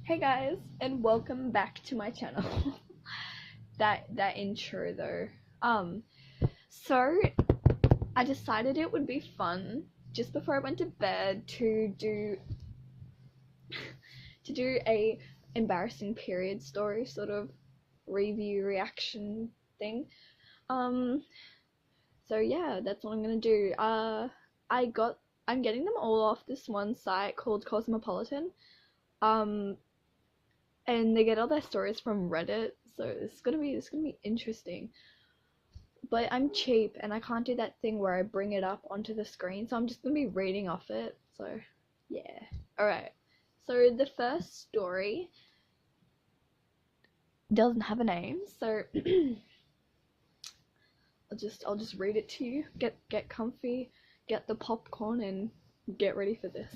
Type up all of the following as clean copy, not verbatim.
Hey guys, and welcome back to my channel. that intro though. So I decided it would be fun just before I went to bed to do a embarrassing period story sort of review reaction thing. So yeah, that's what I'm gonna do. I'm getting them all off this one site called Cosmopolitan. And they get all their stories from Reddit, so it's gonna be interesting. But I'm cheap and I can't do that thing where I bring it up onto the screen, so I'm just gonna be reading off it. So yeah. Alright. So the first story doesn't have a name, so I'll just read it to you. Get comfy, get the popcorn and get ready for this.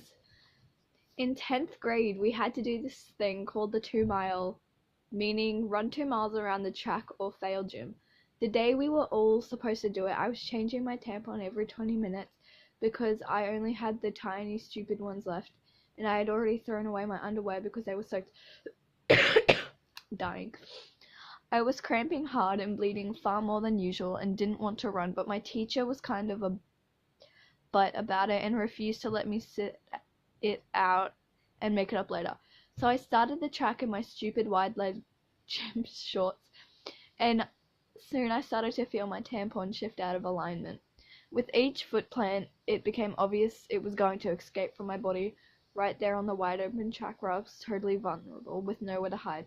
In 10th grade, we had to do this thing called the 2 mile, meaning run 2 miles around the track or fail gym. The day we were all supposed to do it, I was changing my tampon every 20 minutes because I only had the tiny stupid ones left, and I had already thrown away my underwear because they were soaked. Dying. I was cramping hard and bleeding far more than usual and didn't want to run, but my teacher was kind of a butt about it and refused to let me sit it out and make it up later. So I started the track in my stupid wide leg gym shorts, and soon I started to feel my tampon shift out of alignment. With each foot plant, it became obvious it was going to escape from my body right there on the wide open track where I was totally vulnerable with nowhere to hide.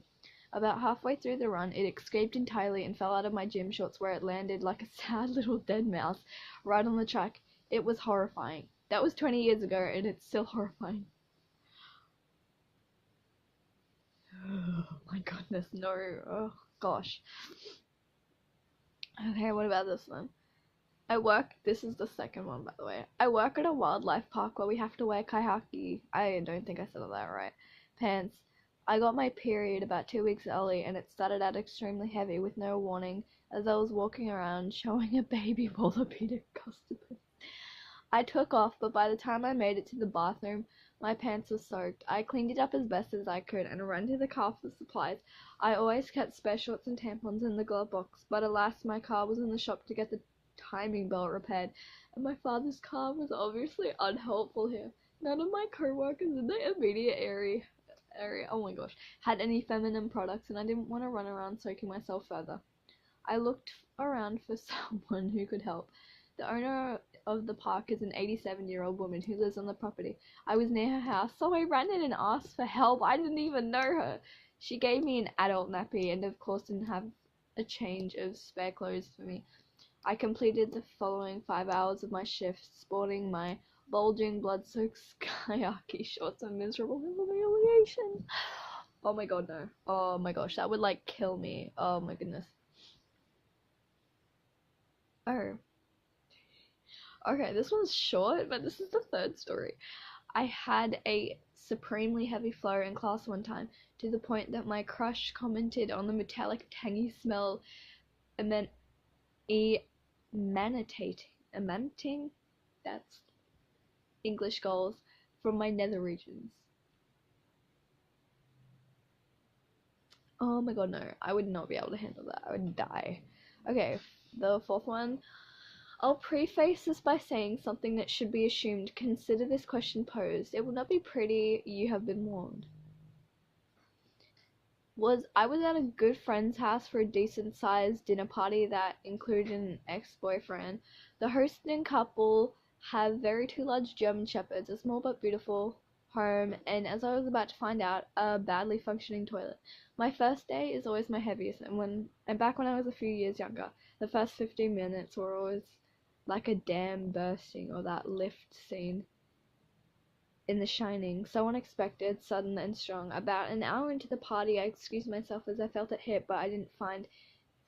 About halfway through the run, it escaped entirely and fell out of my gym shorts where it landed like a sad little dead mouse right on the track. It was horrifying. That was 20 years ago, and it's still horrifying. Oh my goodness, no. Oh gosh. Okay, what about this one? This is the second one, by the way. I work at a wildlife park where we have to wear kaihaki. I don't think I said that right. Pants. I got my period about 2 weeks early, and it started out extremely heavy with no warning as I was walking around showing a baby orthopedic customer. I took off, but by the time I made it to the bathroom, my pants were soaked. I cleaned it up as best as I could and ran to the car for supplies. I always kept spare shorts and tampons in the glove box, but alas, my car was in the shop to get the timing belt repaired, and my father's car was obviously unhelpful here. None of my co-workers in the immediate area, oh my gosh, had any feminine products, and I didn't want to run around soaking myself further. I looked around for someone who could help. The owner of the park is an 87-year-old woman who lives on the property. I was near her house, so I ran in and asked for help. I didn't even know her. She gave me an adult nappy and of course didn't have a change of spare clothes for me. I completed the following 5 hours of my shift, sporting my bulging, blood-soaked kaihaki shorts and miserable humiliation. Oh my god, no. Oh my gosh, that would like kill me. Oh my goodness. Oh. Okay, this one's short, but this is the third story. I had a supremely heavy flow in class one time, to the point that my crush commented on the metallic, tangy smell emanating, that's English goals, from my nether regions. Oh my god, no. I would not be able to handle that. I would die. Okay, the fourth one. I'll preface this by saying something that should be assumed. Consider this question posed. It will not be pretty, you have been warned. I was at a good friend's house for a decent sized dinner party that included an ex-boyfriend. The hosting couple have very two large German shepherds, a small but beautiful home, and as I was about to find out, a badly functioning toilet. My first day is always my heaviest, and back when I was a few years younger, the first 15 minutes were always like a dam bursting or that lift scene in The Shining. So unexpected, sudden, and strong. About an hour into the party, I excused myself as I felt it hit, but I didn't find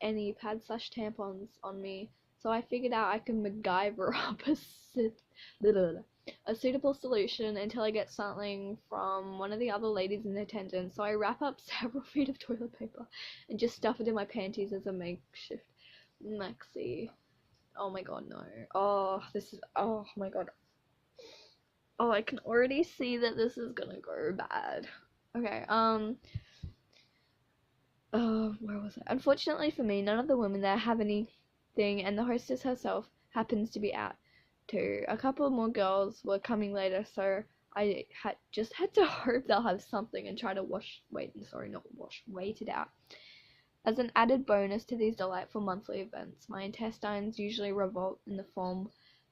any pads/tampons on me, so I figured out I could MacGyver up a suitable solution until I get something from one of the other ladies in attendance. So I wrap up several feet of toilet paper and just stuff it in my panties as a makeshift maxi. Oh my god, no. Oh my god. Oh, I can already see that this is gonna go bad. Okay, where was I? Unfortunately for me, none of the women there have anything, and the hostess herself happens to be out too. A couple more girls were coming later, so I had to hope they'll have something and try to wait it out. As an added bonus to these delightful monthly events, my intestines usually revolt in the form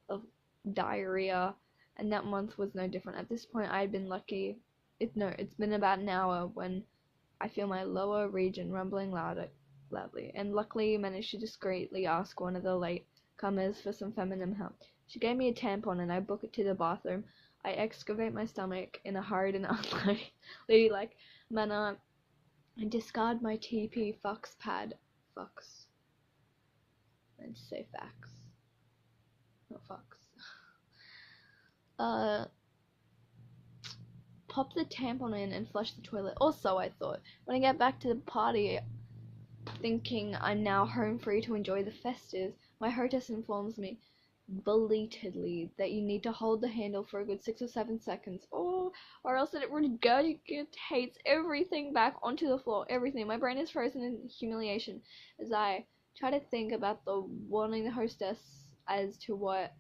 of diarrhea, and that month was no different. At this point, I had been lucky. It's been about an hour when I feel my lower region rumbling loudly, and luckily managed to discreetly ask one of the late comers for some feminine help. She gave me a tampon, and I book it to the bathroom. I excavate my stomach in a hurried and unladylike manner and discard my TP fucks pad. Fucks. I meant to say facts. Not fucks. Pop the tampon in and flush the toilet. Also, I thought, when I get back to the party, thinking I'm now home free to enjoy the festives, my hostess informs me belatedly that you need to hold the handle for a good 6 or 7 seconds, or else it regurgitates everything back onto the floor. Everything. My brain is frozen in humiliation as I try to think about the warning the hostess as to what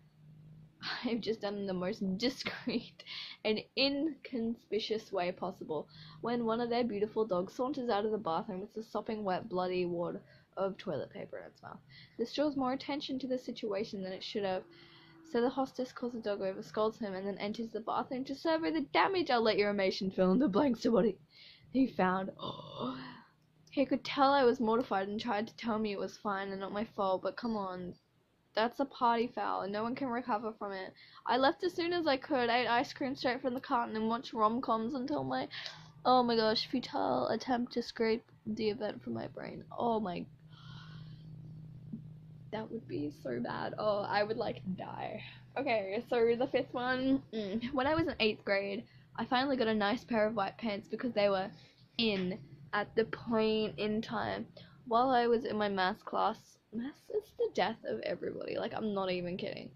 I've just done in the most discreet and inconspicuous way possible, when one of their beautiful dogs saunters out of the bathroom with the sopping wet bloody wad of toilet paper in its mouth. This draws more attention to the situation than it should have, so the hostess calls the dog over, scolds him, and then enters the bathroom to survey the damage. I'll let your emotion fill in the blanks to what he found. He could tell I was mortified and tried to tell me it was fine and not my fault, but come on, that's a party foul and no one can recover from it. I left as soon as I could, ate ice cream straight from the carton, and watched rom-coms until my, oh my gosh, futile attempt to scrape the event from my brain. Oh my, that would be so bad. Oh, I would like die. Okay, so the fifth one, when I was in 8th grade, I finally got a nice pair of white pants because they were in at the point in time while I was in my math class. Math is the death of everybody, like, I'm not even kidding.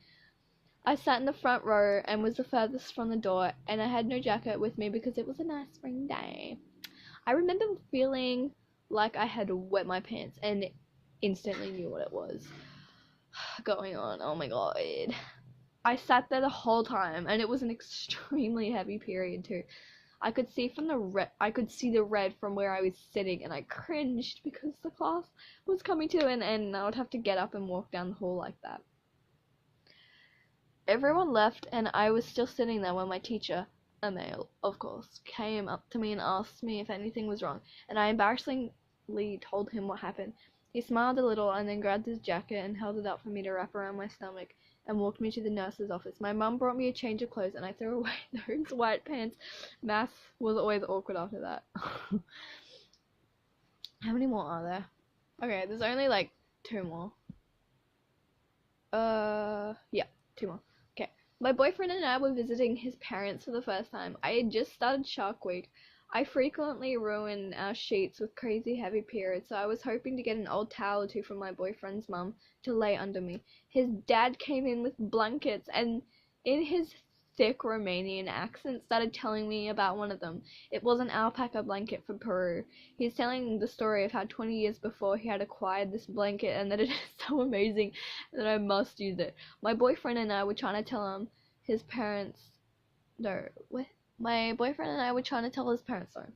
I sat in the front row and was the furthest from the door, and I had no jacket with me because it was a nice spring day. I remember feeling like I had wet my pants and instantly knew what it was going on. Oh my god. I sat there the whole time, and it was an extremely heavy period too. I could see the red from where I was sitting, and I cringed because the class was coming to an end and I would have to get up and walk down the hall like that. Everyone left, and I was still sitting there when my teacher, a male, of course, came up to me and asked me if anything was wrong, and I embarrassingly told him what happened. He smiled a little and then grabbed his jacket and held it up for me to wrap around my stomach and walked me to the nurse's office. My mum brought me a change of clothes and I threw away those white pants. Math was always awkward after that. How many more are there? Okay, there's only like 2 more. Yeah, 2 more. Okay. My boyfriend and I were visiting his parents for the first time. I had just started Shark Week. I frequently ruin our sheets with crazy heavy periods, so I was hoping to get an old towel or two from my boyfriend's mum to lay under me. His dad came in with blankets and in his thick Romanian accent started telling me about one of them. It was an alpaca blanket for Peru. He's telling the story of how 20 years before he had acquired this blanket and that it is so amazing that I must use it. My boyfriend and I were trying to tell him his parents... No, what? My boyfriend and I were trying to tell his parents, sorry,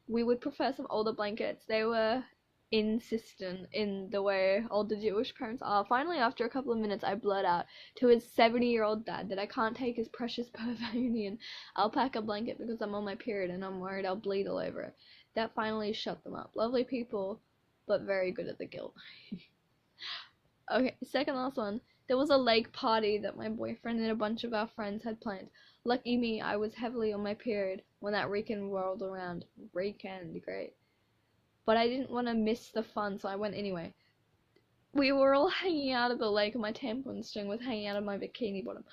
we would prefer some older blankets. They were insistent in the way older Jewish parents are. Finally, after a couple of minutes, I blurt out to his 70-year-old dad that I can't take his precious Pervanian alpaca blanket because I'm on my period and I'm worried I'll bleed all over it. That finally shut them up. Lovely people, but very good at the guilt. Okay, second last one. There was a lake party that my boyfriend and a bunch of our friends had planned. Lucky me, I was heavily on my period when that weekend rolled around. Weekend, great. But I didn't want to miss the fun, so I went anyway. We were all hanging out of the lake, and my tampon string was hanging out of my bikini bottom.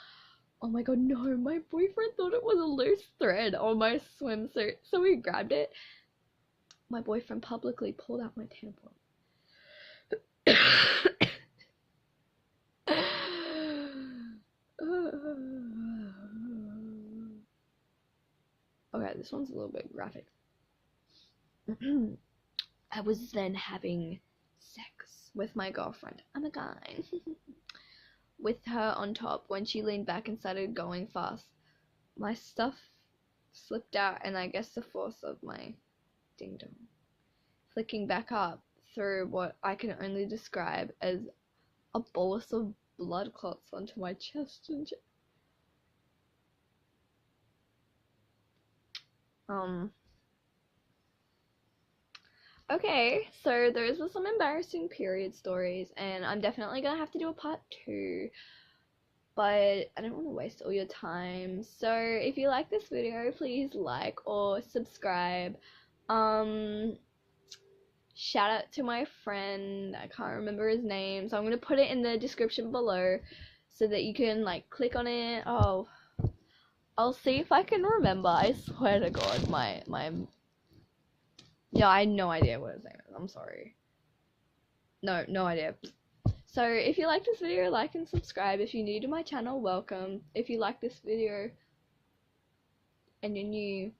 Oh my god, no, my boyfriend thought it was a loose thread on my swimsuit, so he grabbed it. My boyfriend publicly pulled out my tampon. Okay, this one's a little bit graphic. I was then having sex with my girlfriend. I'm a guy. With her on top when she leaned back and started going fast. My stuff slipped out, and I guess the force of my ding dong flicking back up through what I can only describe as a bolus of blood clots onto my chest and okay, so those were some embarrassing period stories, and I'm definitely gonna have to do a part 2, but I don't want to waste all your time. So if you like this video, please like or subscribe. Shout out to my friend, I can't remember his name, so I'm gonna put it in the description below so that you can like click on it. Oh, I'll see if I can remember. I swear to God, my yeah, I had no idea what his name is. I'm sorry. No idea. So if you like this video, like and subscribe. If you're new to my channel, welcome. If you like this video and you're new,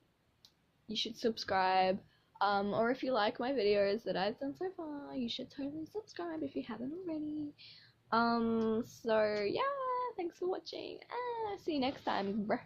you should subscribe. Or if you like my videos that I've done so far, you should totally subscribe if you haven't already. So yeah, thanks for watching. See you next time, bruh.